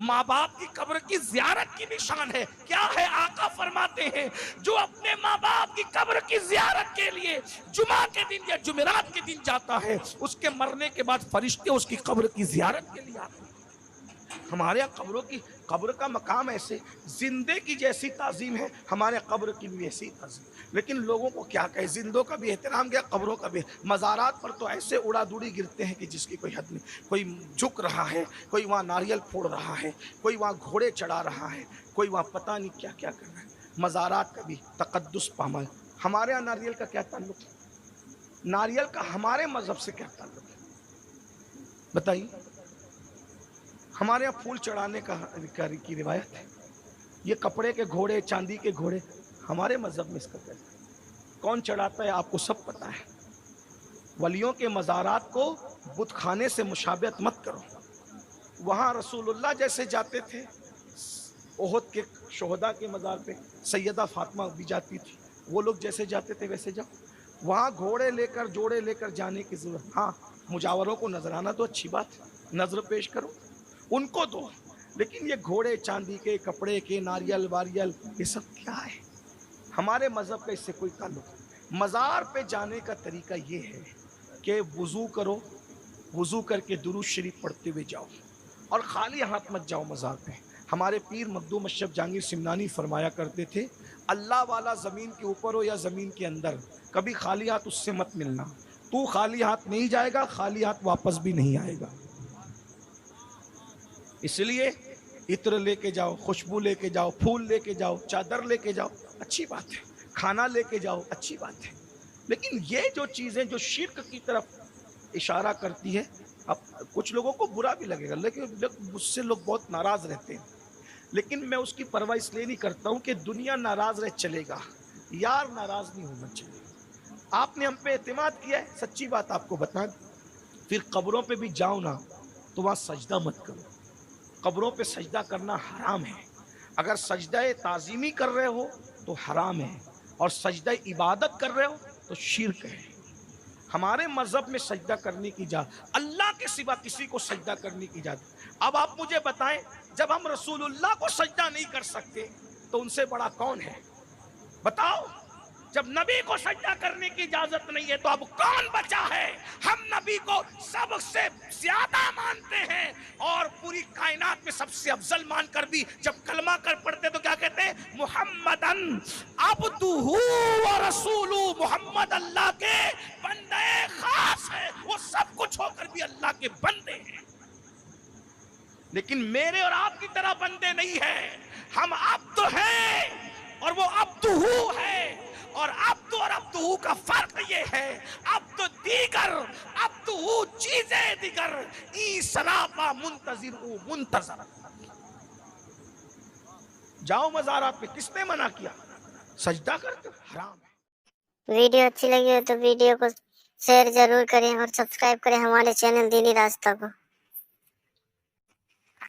माँ बाप की कब्र की जियारत की भी शान है। क्या है? आका फरमाते हैं जो अपने माँ बाप की कब्र की जियारत के लिए जुमा के दिन या जुमेरात के दिन जाता है, उसके मरने के बाद फरिश्ते उसकी कब्र की जियारत के लिए आते हैं। हमारे यहाँ कब्रों की, कब्र का मकाम ऐसे जिंदे की जैसी ताजीम है, हमारे कब्र की भी ऐसी ताजीम। लेकिन लोगों को क्या कहे, जिंदों का भी एहतराम किया, कब्रों का भी। मज़ारात पर तो ऐसे उड़ादुड़ी गिरते हैं कि जिसकी कोई हद नहीं। कोई झुक रहा है, कोई वहाँ नारियल फोड़ रहा है, कोई वहाँ घोड़े चढ़ा रहा है, कोई वहाँ पता नहीं क्या क्या कर रहा है। मज़ारात का भी तकद्दुस पामाल। हमारे यहाँ नारियल का क्या ताल्लुक है? नारियल का हमारे मजहब से क्या ताल्लुक है बताइए? हमारे यहाँ फूल चढ़ाने का की रिवायत है। ये कपड़े के घोड़े, चांदी के घोड़े, हमारे मजहब में इसका क्या? कौन चढ़ाता है आपको सब पता है। वलियों के मज़ारात को बुत खाने से मुशाबहत मत करो। वहाँ रसूलुल्लाह जैसे जाते थे, ओहद के शोहदा के मज़ार पे सैयदा फातिमा भी जाती थी, वो लोग जैसे जाते थे वैसे जाओ। वहाँ घोड़े लेकर, जोड़े लेकर जाने की जरूरत, हाँ मुजावरों को नजराना तो अच्छी बात है, नजर पेश करो उनको दो, लेकिन ये घोड़े चांदी के, कपड़े के, नारियल वारियल, ये सब क्या है? हमारे मजहब का इससे कोई ताल्लुक नहीं। मज़ार पे जाने का तरीका ये है कि वुजू करो, वुजू करके दुरूद शरीफ पढ़ते हुए जाओ और खाली हाथ मत जाओ मज़ार पे। हमारे पीर मखदूम अशरफ जहांगीर सिमनानी फरमाया करते थे, अल्लाह वाला ज़मीन के ऊपर हो या ज़मीन के अंदर, कभी खाली हाथ उससे मत मिलना। तू खाली हाथ नहीं जाएगा, खाली हाथ वापस भी नहीं आएगा। इसलिए इत्र लेके जाओ, खुशबू लेके जाओ, फूल लेके जाओ, चादर लेके जाओ, अच्छी बात है। खाना लेके जाओ, अच्छी बात है। लेकिन ये जो चीज़ें जो शिर्क की तरफ इशारा करती है, अब कुछ लोगों को बुरा भी लगेगा, लेकिन मुझसे लोग बहुत नाराज़ रहते हैं, लेकिन मैं उसकी परवाह इसलिए नहीं करता हूँ कि दुनिया नाराज़ रहे चलेगा, यार नाराज़ नहीं होना चाहिए। आपने हम पे एतमाद किया है, सच्ची बात आपको बता दी, फिर कब्रों पे भी जाओ ना तो वहाँ सजदा मत करो। कब्रों पे सजदा करना हराम है। अगर सजदा ताज़ीमी कर रहे हो तो हराम है, और सजदा इबादत कर रहे हो तो शिर्क है। हमारे मजहब में सजदा करने की इजाजत, अल्लाह के सिवा किसी को सजदा करने की इजाजत। अब आप मुझे बताएं, जब हम रसूलुल्लाह को सजदा नहीं कर सकते तो उनसे बड़ा कौन है? बताओ। जब नबी को सजदा करने की इजाजत नहीं है तो अब कौन बचा है? हम नबी को सबसे ज्यादा मानते हैं, और पूरी कायनात में सबसे अफजल मानकर भी जब कलमा कर पढ़ते तो क्या कहते हैं? मुहम्मदन अब्दुहु व रसूलु। मुहम्मद अल्लाह के बंदे खास है, वो सब कुछ होकर भी अल्लाह के बंदे हैं। लेकिन मेरे और आपकी तरह बंदे नहीं है, हम अब्द हैं और वो अब्दुहु है। और अब्द और अब्दुहु का फर्क ये है, अब्द दीगर, अब्दुहु चीजें दीगर, ई सरापा मुंतजिर मुंतजर। जाओ मज़ारात पे, किसने मना किया? सजदा करते हराम है। वीडियो अच्छी लगी हो तो वीडियो को शेयर जरूर करें और सब्सक्राइब करें हमारे चैनल दीनी रास्ता को।